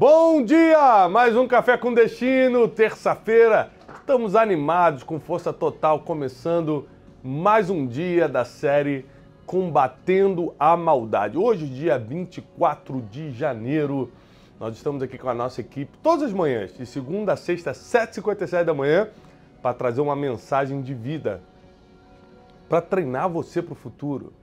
Bom dia! Mais um Café com Destino, terça-feira. Estamos animados, com força total, começando mais um dia da série Combatendo a Maldade. Hoje, dia 24 de janeiro, nós estamos aqui com a nossa equipe todas as manhãs, de segunda a sexta, às 7h57 da manhã, para trazer uma mensagem de vida, para treinar você para o futuro.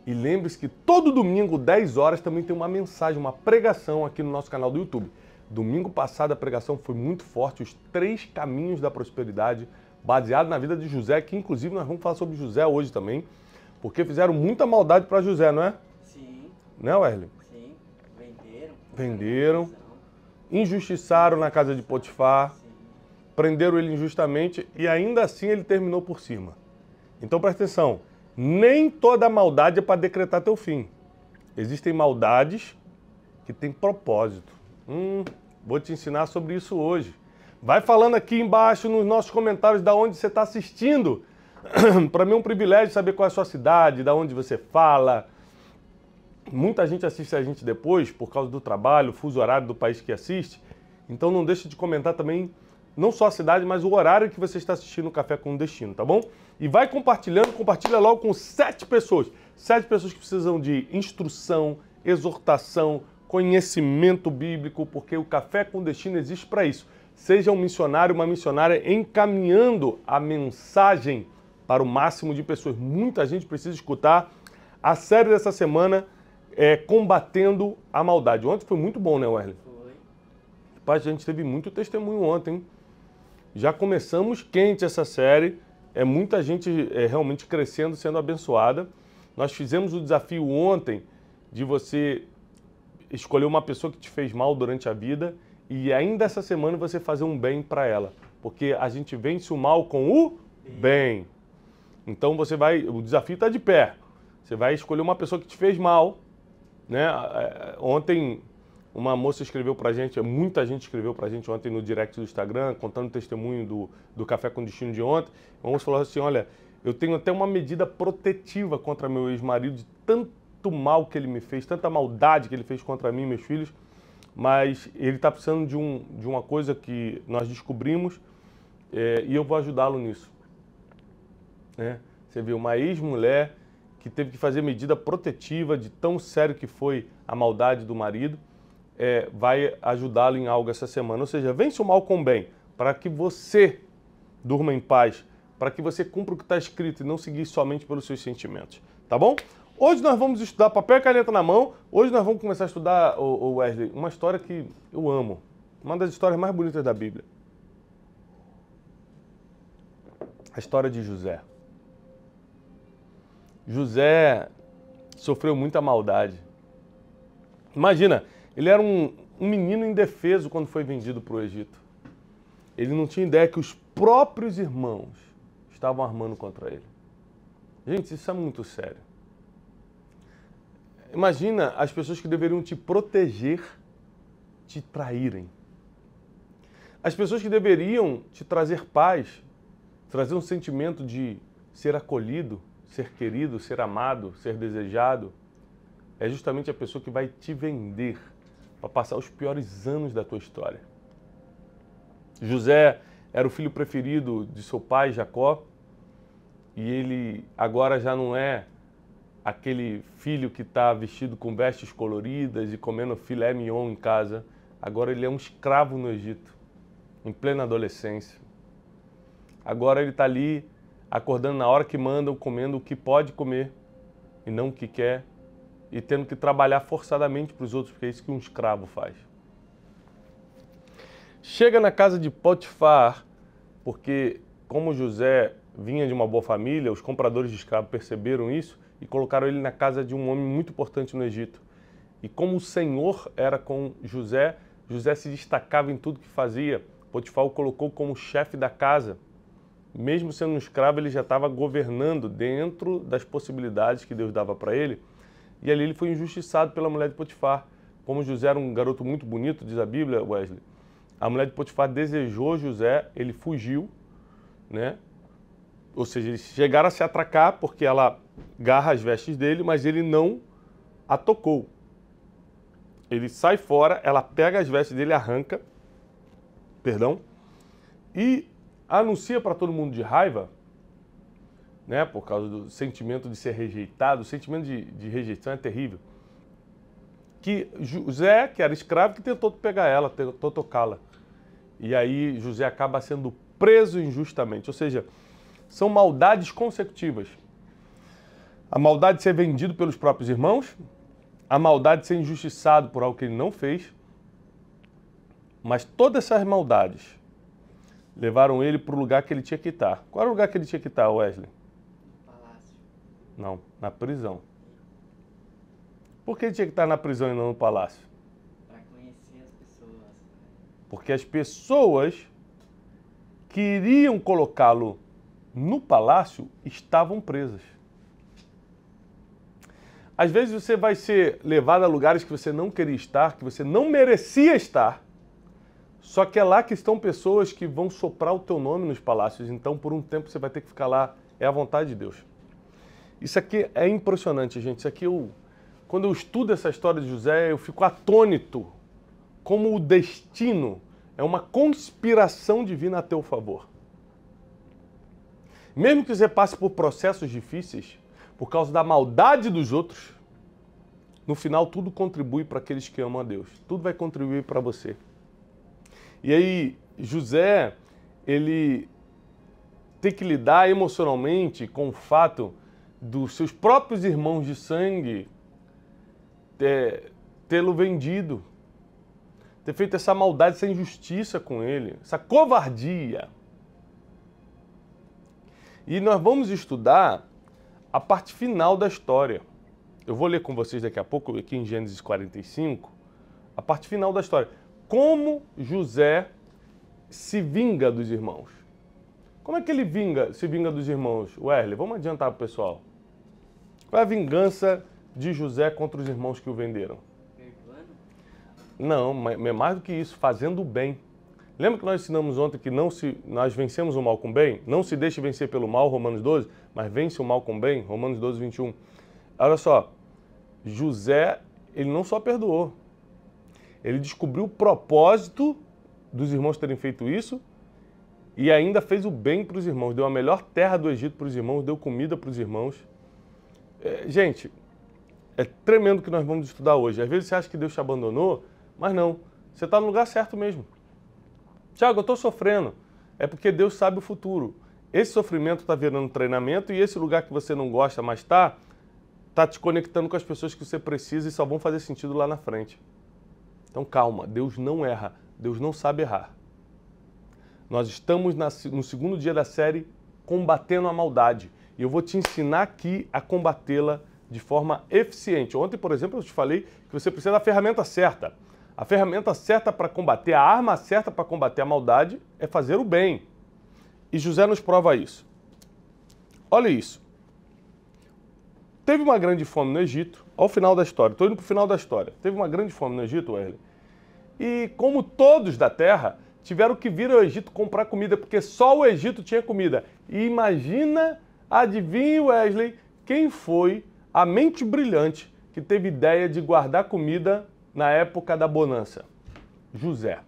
E lembre-se que todo domingo, 10 horas, também tem uma mensagem, uma pregação aqui no nosso canal do YouTube. Domingo passado a pregação foi muito forte, os 3 caminhos da prosperidade, baseado na vida de José, que inclusive nós vamos falar sobre José hoje também, porque fizeram muita maldade para José, não é? Sim. Né, Wesley? Sim, Venderam, injustiçaram na casa de Potifar, sim, prenderam ele injustamente e ainda assim ele terminou por cima. Então presta atenção. Nem toda maldade é para decretar teu fim. Existem maldades que têm propósito. Vou te ensinar sobre isso hoje. Vai falando aqui embaixo nos nossos comentários da onde você está assistindo. Para mim é um privilégio saber qual é a sua cidade, da onde você fala. Muita gente assiste a gente depois por causa do trabalho, fuso horário do país que assiste. Então não deixe de comentar também não só a cidade, mas o horário que você está assistindo o Café com Destino, tá bom? E vai compartilhando, compartilha logo com 7 pessoas. 7 pessoas que precisam de instrução, exortação, conhecimento bíblico, porque o Café com Destino existe para isso. Seja um missionário, uma missionária encaminhando a mensagem para o máximo de pessoas. Muita gente precisa escutar. A série dessa semana é Combatendo a Maldade. Ontem foi muito bom, né, Wesley? foi. Pai, a gente teve muito testemunho ontem, hein? Já começamos quente essa série, muita gente realmente crescendo, sendo abençoada. Nós fizemos o desafio ontem de você escolher uma pessoa que te fez mal durante a vida e ainda essa semana você fazer um bem para ela, porque a gente vence o mal com o bem. Então o desafio está de pé. Você vai escolher uma pessoa que te fez mal, né? Ontem uma moça escreveu pra gente, muita gente escreveu pra gente ontem no direct do Instagram, contando o testemunho do Café com Destino de ontem. Uma moça falou assim, olha, eu tenho até uma medida protetiva contra meu ex-marido, de tanto mal que ele me fez, tanta maldade que ele fez contra mim e meus filhos, mas ele está precisando de uma coisa que nós descobrimos e eu vou ajudá-lo nisso. Né? Você vê, uma ex-mulher que teve que fazer medida protetiva de tão sério que foi a maldade do marido, vai ajudá-lo em algo essa semana. Ou seja, vence o mal com o bem, para que você durma em paz, para que você cumpra o que está escrito e não seguir somente pelos seus sentimentos. Tá bom? Hoje nós vamos estudar papel e caneta na mão. Hoje nós vamos começar a estudar, Wesley, uma história que eu amo. Uma das histórias mais bonitas da Bíblia. A história de José. José sofreu muita maldade. Imagina, ele era um menino indefeso quando foi vendido para o Egito. Ele não tinha ideia que os próprios irmãos estavam armando contra ele. Gente, isso é muito sério. Imagina as pessoas que deveriam te proteger te traírem. As pessoas que deveriam te trazer paz, trazer um sentimento de ser acolhido, ser querido, ser amado, ser desejado, é justamente a pessoa que vai te vender para passar os piores anos da tua história. José era o filho preferido de seu pai, Jacó, e ele agora já não é aquele filho que está vestido com vestes coloridas e comendo filé mignon em casa. Agora ele é um escravo no Egito, em plena adolescência. Agora ele está ali, acordando na hora que mandam, comendo o que pode comer e não o que quer, e tendo que trabalhar forçadamente para os outros, porque é isso que um escravo faz. Chega na casa de Potifar, porque como José vinha de uma boa família, os compradores de escravos perceberam isso e colocaram ele na casa de um homem muito importante no Egito. E como o Senhor era com José, José se destacava em tudo que fazia. Potifar o colocou como chefe da casa. Mesmo sendo um escravo, ele já estava governando dentro das possibilidades que Deus dava para ele. E ali ele foi injustiçado pela mulher de Potifar. Como José era um garoto muito bonito, diz a Bíblia, Wesley, a mulher de Potifar desejou José, ele fugiu, né? Ou seja, eles chegaram a se atracar porque ela agarra as vestes dele, mas ele não a tocou. Ele sai fora, ela pega as vestes dele, arranca, perdão, e anuncia para todo mundo de raiva, né, por causa do sentimento de ser rejeitado, o sentimento de rejeição é terrível, que José, que era escravo, que tentou pegar ela, tentou tocá-la. E aí José acaba sendo preso injustamente, ou seja, são maldades consecutivas. A maldade de ser vendido pelos próprios irmãos, a maldade de ser injustiçado por algo que ele não fez, mas todas essas maldades levaram ele para o lugar que ele tinha que estar. Qual era o lugar que ele tinha que estar, Wesley? No palácio. Não, na prisão. Por que ele tinha que estar na prisão e não no palácio? Para conhecer as pessoas. Porque as pessoas que iriam colocá-lo no palácio estavam presas. Às vezes você vai ser levado a lugares que você não queria estar, que você não merecia estar, só que é lá que estão pessoas que vão soprar o teu nome nos palácios, então por um tempo você vai ter que ficar lá, é a vontade de Deus. Isso aqui é impressionante, gente. Isso aqui, quando eu estudo essa história de José, eu fico atônito como o destino é uma conspiração divina a teu favor. Mesmo que você passe por processos difíceis, por causa da maldade dos outros, no final tudo contribui para aqueles que amam a Deus. Tudo vai contribuir para você. E aí, José, ele tem que lidar emocionalmente com o fato dos seus próprios irmãos de sangue tê-lo vendido, ter feito essa maldade, essa injustiça com ele, essa covardia. E nós vamos estudar a parte final da história. Eu vou ler com vocês daqui a pouco, aqui em Gênesis 45, a parte final da história. Como José se vinga dos irmãos. Como é que ele se vinga dos irmãos? Wesley, vamos adiantar para o pessoal. Qual é a vingança de José contra os irmãos que o venderam? Perdoando? Não, mais do que isso, fazendo o bem. Lembra que nós ensinamos ontem que nós vencemos o mal com o bem? Não se deixe vencer pelo mal, Romanos 12, mas vence o mal com o bem, Romanos 12, 21. Olha só, José, ele não só perdoou, ele descobriu o propósito dos irmãos terem feito isso e ainda fez o bem para os irmãos, deu a melhor terra do Egito para os irmãos, deu comida para os irmãos. Gente, é tremendo o que nós vamos estudar hoje. Às vezes você acha que Deus te abandonou, mas não, você está no lugar certo mesmo. Tiago, eu estou sofrendo. É porque Deus sabe o futuro. Esse sofrimento está virando treinamento e esse lugar que você não gosta, mas está te conectando com as pessoas que você precisa e só vão fazer sentido lá na frente. Então calma, Deus não erra, Deus não sabe errar. Nós estamos no segundo dia da série combatendo a maldade e eu vou te ensinar aqui a combatê-la de forma eficiente. Ontem, por exemplo, eu te falei que você precisa da ferramenta certa. A ferramenta certa para combater, a arma certa para combater a maldade é fazer o bem. E José nos prova isso. Olha isso. Teve uma grande fome no Egito, ao final da história, estou indo para o final da história. Teve uma grande fome no Egito, Wesley. E como todos da terra, tiveram que vir ao Egito comprar comida, porque só o Egito tinha comida. E imagina, adivinha, Wesley, quem foi a mente brilhante que teve ideia de guardar comida na época da bonança? José.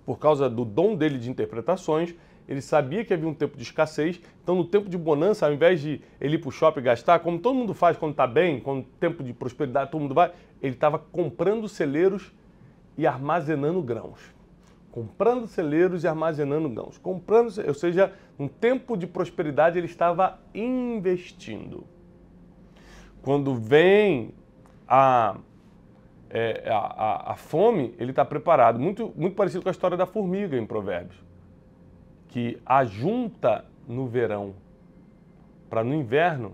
Por causa do dom dele de interpretações, ele sabia que havia um tempo de escassez, então no tempo de bonança, ao invés de ele ir para o shopping gastar, como todo mundo faz quando está bem, quando tempo de prosperidade todo mundo vai, ele estava comprando celeiros e armazenando grãos. Comprando celeiros e armazenando grãos. Ou seja, um tempo de prosperidade ele estava investindo. Quando vem a fome, ele está preparado. Muito parecido com a história da formiga em Provérbios, que ajunta no verão, para no inverno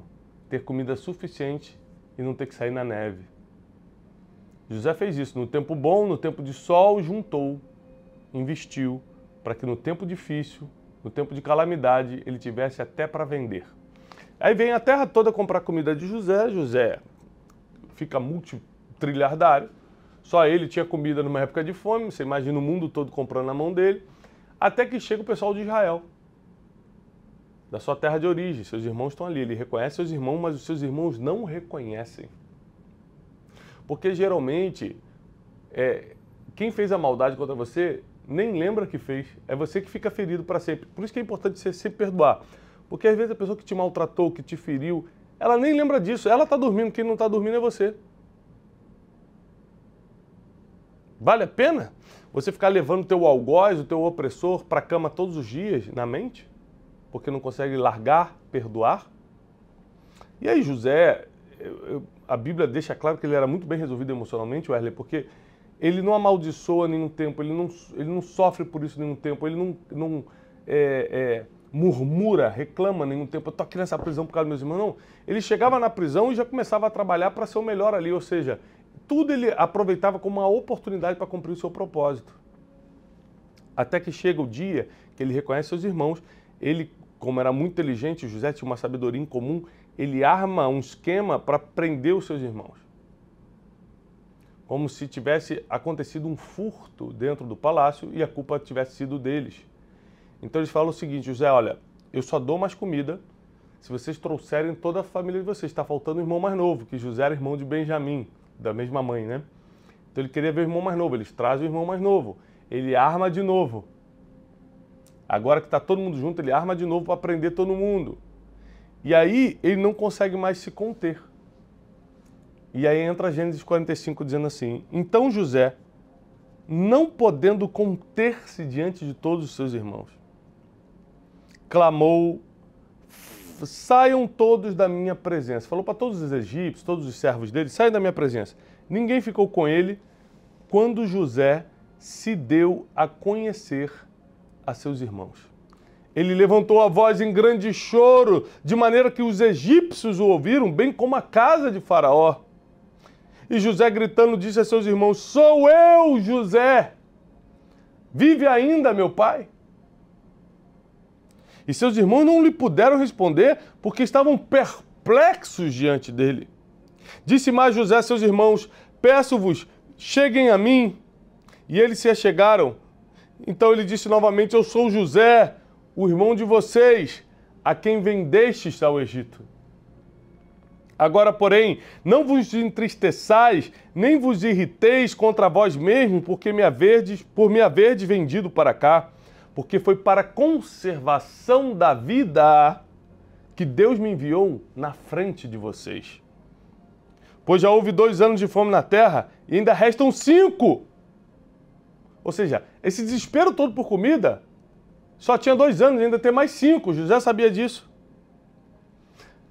ter comida suficiente e não ter que sair na neve. José fez isso. No tempo bom, no tempo de sol, juntou, investiu, para que no tempo difícil, no tempo de calamidade, ele tivesse até para vender. Aí vem a terra toda comprar comida de José. José fica multitrilhardário. Só ele tinha comida numa época de fome. Você imagina o mundo todo comprando na mão dele. Até que chega o pessoal de Israel, da sua terra de origem. Seus irmãos estão ali. Ele reconhece seus irmãos, mas os seus irmãos não o reconhecem. Porque geralmente quem fez a maldade contra você nem lembra que fez. É você que fica ferido para sempre. Por isso que é importante você sempre perdoar. Porque às vezes a pessoa que te maltratou, que te feriu, ela nem lembra disso. Ela está dormindo, quem não está dormindo é você. Vale a pena você ficar levando o teu algoz, o teu opressor para a cama todos os dias na mente? Porque não consegue largar, perdoar? E aí José, a Bíblia deixa claro que ele era muito bem resolvido emocionalmente, Wesley, porque ele não amaldiçoa nenhum tempo, ele não sofre por isso nenhum tempo, ele não murmura, reclama nenhum tempo. Eu estou aqui nessa prisão por causa dos meus irmãos. Não, ele chegava na prisão e já começava a trabalhar para ser o melhor ali, ou seja, tudo ele aproveitava como uma oportunidade para cumprir o seu propósito. Até que chega o dia que ele reconhece seus irmãos, ele, como era muito inteligente, José tinha uma sabedoria em comum, ele arma um esquema para prender os seus irmãos. Como se tivesse acontecido um furto dentro do palácio e a culpa tivesse sido deles. Então eles falam o seguinte: José, olha, eu só dou mais comida se vocês trouxerem toda a família de vocês. Está faltando o irmão mais novo, que José era irmão de Benjamim, da mesma mãe, né? Então ele queria ver o irmão mais novo, eles trazem o irmão mais novo. Ele arma de novo. Agora que está todo mundo junto, ele arma de novo para prender todo mundo. E aí ele não consegue mais se conter. E aí entra Gênesis 45 dizendo assim: então José, não podendo conter-se diante de todos os seus irmãos, clamou: saiam todos da minha presença. Falou para todos os egípcios, todos os servos dele: saiam da minha presença. Ninguém ficou com ele quando José se deu a conhecer a seus irmãos. Ele levantou a voz em grande choro, de maneira que os egípcios o ouviram, bem como a casa de Faraó. E José, gritando, disse a seus irmãos: sou eu, José! Vive ainda, meu pai? E seus irmãos não lhe puderam responder, porque estavam perplexos diante dele. Disse mais José a seus irmãos: peço-vos, cheguem a mim. E eles se achegaram. Então ele disse novamente: eu sou José, o irmão de vocês, a quem vendestes ao Egito. Agora, porém, não vos entristeçais, nem vos irriteis contra vós mesmos, por me haverdes vendido para cá, porque foi para a conservação da vida que Deus me enviou na frente de vocês. Pois já houve 2 anos de fome na terra e ainda restam 5. Ou seja, esse desespero todo por comida só tinha 2 anos, ainda tem mais 5. José sabia disso.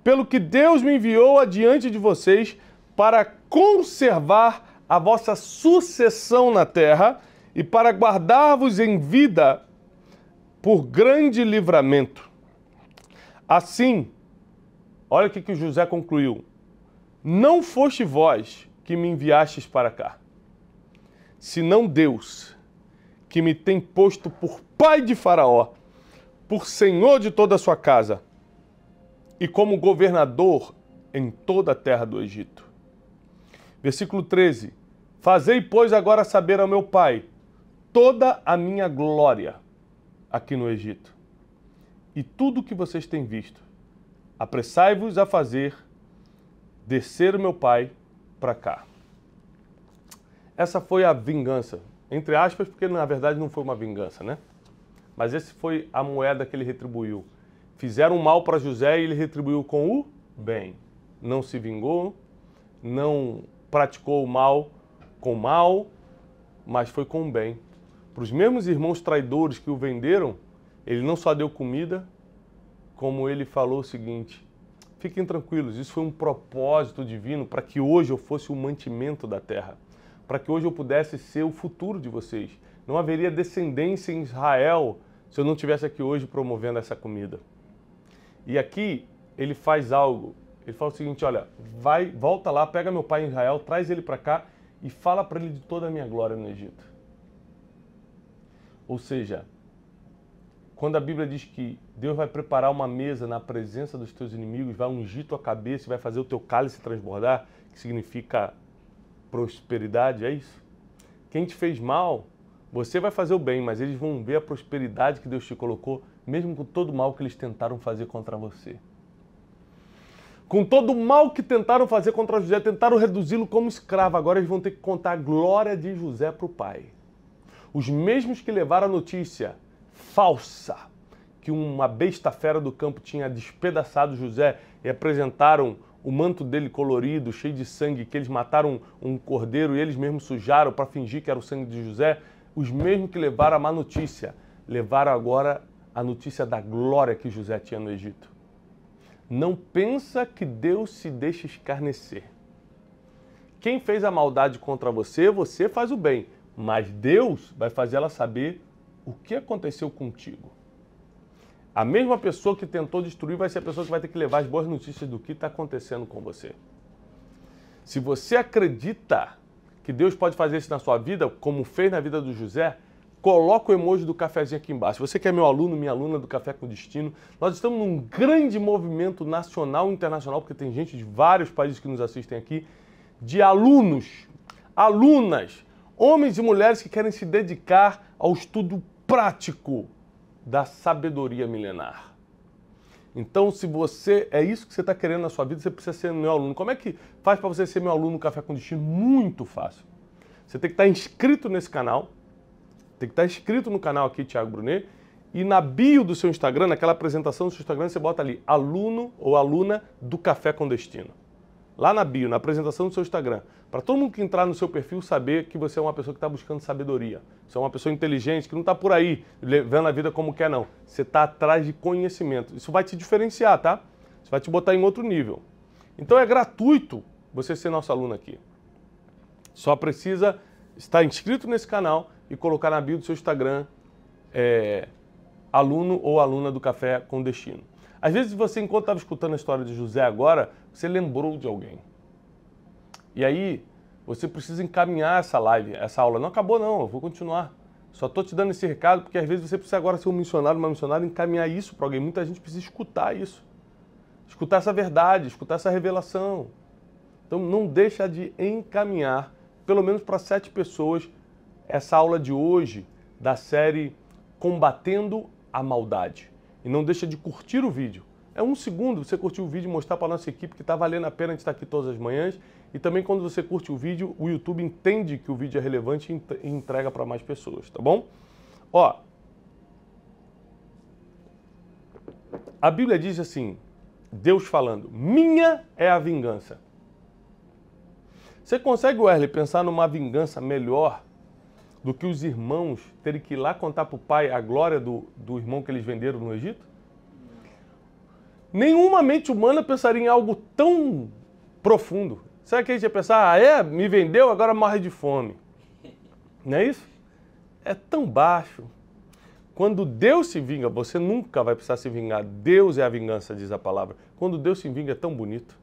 Pelo que Deus me enviou adiante de vocês para conservar a vossa sucessão na terra e para guardar-vos em vida por grande livramento. Assim, olha o que José concluiu: não foste vós que me enviastes para cá, senão Deus, que me tem posto por pai de Faraó, por senhor de toda a sua casa, e como governador em toda a terra do Egito. Versículo 13. Fazei, pois, agora saber ao meu pai toda a minha glória aqui no Egito, e tudo o que vocês têm visto. Apressai-vos a fazer descer o meu pai para cá. Essa foi a vingança, entre aspas, porque na verdade não foi uma vingança, né? Mas essa foi a moeda que ele retribuiu. Fizeram mal para José e ele retribuiu com o bem. Não se vingou, não praticou o mal com mal, mas foi com o bem. Para os mesmos irmãos traidores que o venderam, ele não só deu comida, como ele falou o seguinte: fiquem tranquilos, isso foi um propósito divino para que hoje eu fosse o mantimento da terra, para que hoje eu pudesse ser o futuro de vocês. Não haveria descendência em Israel se eu não estivesse aqui hoje promovendo essa comida. E aqui ele faz algo, ele fala o seguinte: olha, volta lá, pega meu pai em Israel, traz ele para cá e fala para ele de toda a minha glória no Egito. Ou seja, quando a Bíblia diz que Deus vai preparar uma mesa na presença dos teus inimigos, vai ungir tua cabeça e vai fazer o teu cálice transbordar, que significa prosperidade, é isso? Quem te fez mal, você vai fazer o bem, mas eles vão ver a prosperidade que Deus te colocou, mesmo com todo o mal que eles tentaram fazer contra você. Com todo o mal que tentaram fazer contra José, tentaram reduzi-lo como escravo. Agora eles vão ter que contar a glória de José para o pai. Os mesmos que levaram a notícia falsa que uma besta fera do campo tinha despedaçado José e apresentaram o manto dele colorido, cheio de sangue, que eles mataram um cordeiro e eles mesmos sujaram para fingir que era o sangue de José, os mesmos que levaram a má notícia, levaram agora a notícia da glória que José tinha no Egito. Não pensa que Deus se deixa escarnecer. Quem fez a maldade contra você, você faz o bem. Mas Deus vai fazer ela saber o que aconteceu contigo. A mesma pessoa que tentou destruir vai ser a pessoa que vai ter que levar as boas notícias do que está acontecendo com você. Se você acredita que Deus pode fazer isso na sua vida, como fez na vida do José, coloca o emoji do cafezinho aqui embaixo. Você que é meu aluno, minha aluna do Café com Destino, nós estamos num grande movimento nacional e internacional, porque tem gente de vários países que nos assistem aqui, de alunos, alunas, homens e mulheres que querem se dedicar ao estudo prático da sabedoria milenar. Então, se você é isso que você está querendo na sua vida, você precisa ser meu aluno. Como é que faz para você ser meu aluno no Café com Destino? Muito fácil. Você tem que estar inscrito nesse canal, tem que estar inscrito no canal aqui, Thiago Brunet, e na bio do seu Instagram, naquela apresentação do seu Instagram, você bota ali, aluno ou aluna do Café com Destino. Lá na bio, na apresentação do seu Instagram, para todo mundo que entrar no seu perfil saber que você é uma pessoa que está buscando sabedoria. Você é uma pessoa inteligente, que não está por aí vendo a vida como quer, não. Você está atrás de conhecimento. Isso vai te diferenciar, tá? Isso vai te botar em outro nível. Então é gratuito você ser nosso aluno aqui. Só precisa estar inscrito nesse canal e colocar na bio do seu Instagram aluno ou aluna do Café com Destino. Às vezes você, enquanto estava escutando a história de José agora, você lembrou de alguém. E aí, você precisa encaminhar essa live, essa aula. Não acabou não, eu vou continuar. Só estou te dando esse recado porque às vezes você precisa agora ser um missionário, uma missionária, encaminhar isso para alguém. Muita gente precisa escutar isso. Escutar essa verdade, escutar essa revelação. Então não deixa de encaminhar, pelo menos para 7 pessoas, essa aula de hoje da série Combatendo a Maldade. E não deixa de curtir o vídeo. É 1 segundo você curtir o vídeo e mostrar para a nossa equipe que está valendo a pena a gente estar aqui todas as manhãs. E também quando você curte o vídeo, o YouTube entende que o vídeo é relevante e entrega para mais pessoas, tá bom? Ó, a Bíblia diz assim, Deus falando, minha é a vingança. Você consegue, Wesley, pensar numa vingança melhor do que os irmãos terem que ir lá contar para o pai a glória do irmão que eles venderam no Egito? Nenhuma mente humana pensaria em algo tão profundo. Será que a gente ia pensar, me vendeu, agora morre de fome? Não é isso? É tão baixo. Quando Deus se vinga, você nunca vai precisar se vingar. Deus é a vingança, diz a palavra. Quando Deus se vinga é tão bonito.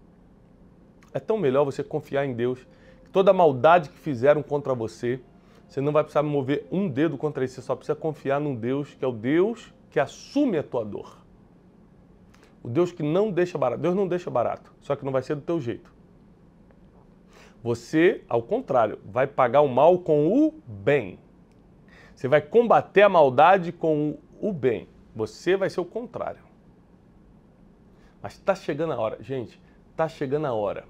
É tão melhor você confiar em Deus. Toda a maldade que fizeram contra você, você não vai precisar mover um dedo contra isso. Você só precisa confiar num Deus que é o Deus que assume a tua dor. O Deus que não deixa barato. Deus não deixa barato, só que não vai ser do teu jeito. Você, ao contrário, vai pagar o mal com o bem. Você vai combater a maldade com o bem. Você vai ser o contrário. Mas está chegando a hora, gente, está chegando a hora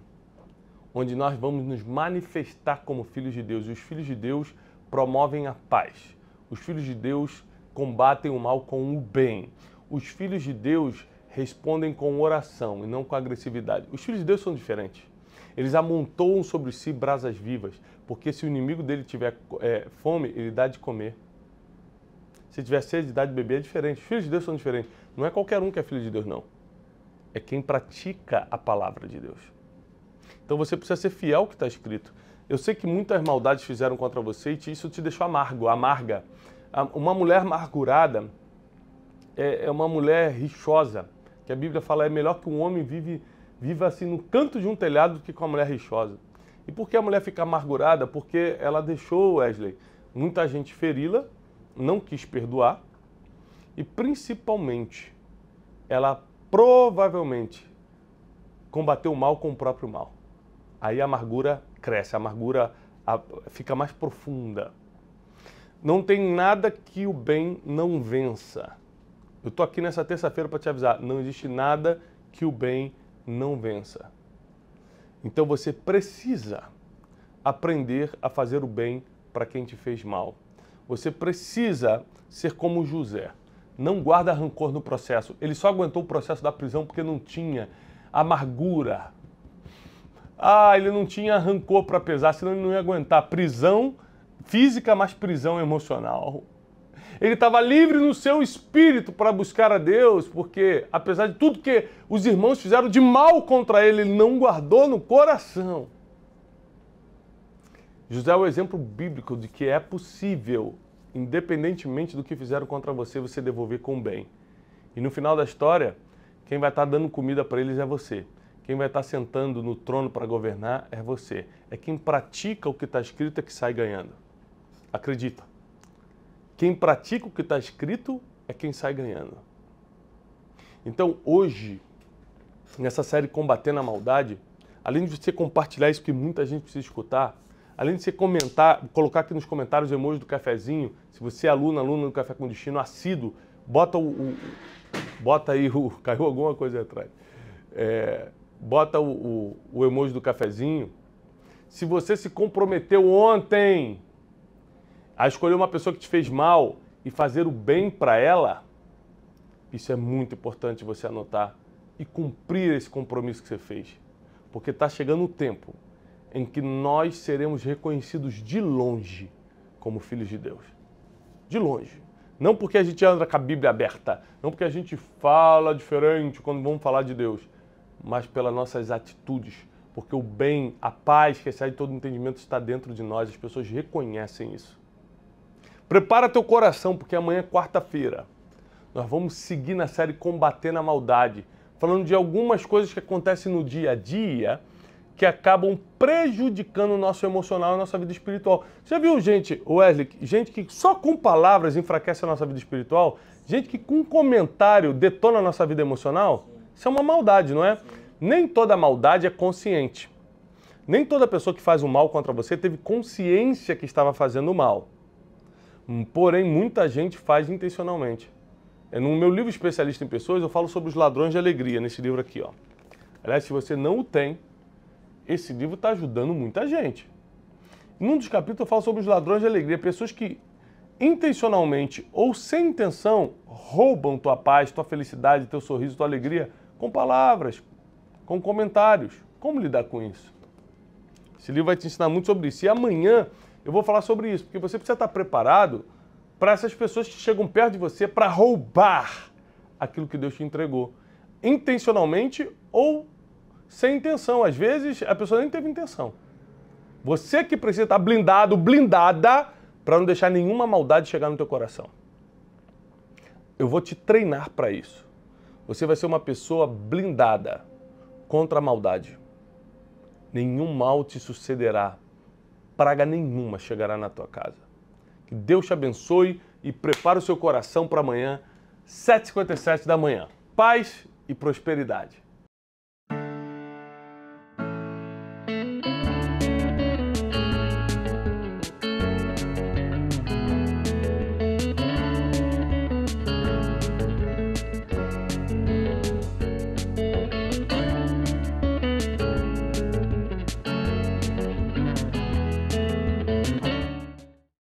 onde nós vamos nos manifestar como filhos de Deus. E os filhos de Deus promovem a paz. Os filhos de Deus combatem o mal com o bem. Os filhos de Deus respondem com oração e não com agressividade. Os filhos de Deus são diferentes. Eles amontoam sobre si brasas vivas, porque se o inimigo dele tiver fome, ele dá de comer. Se tiver sede, dá de beber, é diferente. Os filhos de Deus são diferentes. Não é qualquer um que é filho de Deus, não. É quem pratica a palavra de Deus. Então você precisa ser fiel ao que está escrito. Eu sei que muitas maldades fizeram contra você e isso te deixou amarga. Uma mulher amargurada é uma mulher rixosa, que a Bíblia fala é melhor que um homem viva assim no canto de um telhado do que com uma mulher rixosa. E por que a mulher fica amargurada? Porque ela deixou, Wesley, muita gente feri-la, não quis perdoar e principalmente ela provavelmente combateu o mal com o próprio mal. Aí a amargura cresce, a amargura fica mais profunda. Não tem nada que o bem não vença. Eu estou aqui nessa terça-feira para te avisar, não existe nada que o bem não vença. Então você precisa aprender a fazer o bem para quem te fez mal. Você precisa ser como José. Não guarda rancor no processo. Ele só aguentou o processo da prisão porque não tinha amargura. Ele não tinha rancor para pesar, senão ele não ia aguentar. Prisão física, mas prisão emocional. Ele estava livre no seu espírito para buscar a Deus, porque apesar de tudo que os irmãos fizeram de mal contra ele, ele não guardou no coração. José é o exemplo bíblico de que é possível, independentemente do que fizeram contra você, você devolver com bem. E no final da história, quem vai estar dando comida para eles é você. Quem vai estar sentando no trono para governar é você. É quem pratica o que está escrito é que sai ganhando. Acredita. Quem pratica o que está escrito é quem sai ganhando. Então, hoje, nessa série Combatendo a Maldade, além de você compartilhar isso que muita gente precisa escutar, além de você comentar, colocar aqui nos comentários o emoji do cafezinho, se você é aluna do Café com Destino, assíduo, bota aí caiu alguma coisa atrás. Bota o emoji do cafezinho. Se você se comprometeu ontem a escolher uma pessoa que te fez mal e fazer o bem para ela, isso é muito importante você anotar e cumprir esse compromisso que você fez. Porque está chegando o tempo em que nós seremos reconhecidos de longe como filhos de Deus. De longe. Não porque a gente anda com a Bíblia aberta, não porque a gente fala diferente quando vamos falar de Deus, mas pelas nossas atitudes. Porque o bem, a paz que excede todo entendimento está dentro de nós, as pessoas reconhecem isso. Prepara teu coração, porque amanhã é quarta-feira. Nós vamos seguir na série Combatendo a Maldade, falando de algumas coisas que acontecem no dia a dia que acabam prejudicando o nosso emocional e a nossa vida espiritual. Você já viu gente, Wesley, gente que só com palavras enfraquece a nossa vida espiritual? Gente que com comentário detona a nossa vida emocional? Isso é uma maldade, não é? Nem toda maldade é consciente. Nem toda pessoa que faz o mal contra você teve consciência que estava fazendo o mal. Porém, muita gente faz intencionalmente. No meu livro Especialista em Pessoas, eu falo sobre os ladrões de alegria, nesse livro aqui, ó. Aliás, se você não o tem, esse livro está ajudando muita gente. Num dos capítulos eu falo sobre os ladrões de alegria, pessoas que intencionalmente ou sem intenção roubam tua paz, tua felicidade, teu sorriso, tua alegria com palavras, com comentários. Como lidar com isso? Esse livro vai te ensinar muito sobre isso. E amanhã eu vou falar sobre isso, porque você precisa estar preparado para essas pessoas que chegam perto de você para roubar aquilo que Deus te entregou. Intencionalmente ou sem intenção. Às vezes a pessoa nem teve intenção. Você que precisa estar blindado, blindada, para não deixar nenhuma maldade chegar no teu coração. Eu vou te treinar para isso. Você vai ser uma pessoa blindada contra a maldade. Nenhum mal te sucederá. Praga nenhuma chegará na tua casa. Que Deus te abençoe e prepare o seu coração para amanhã, 7h57 da manhã. Paz e prosperidade.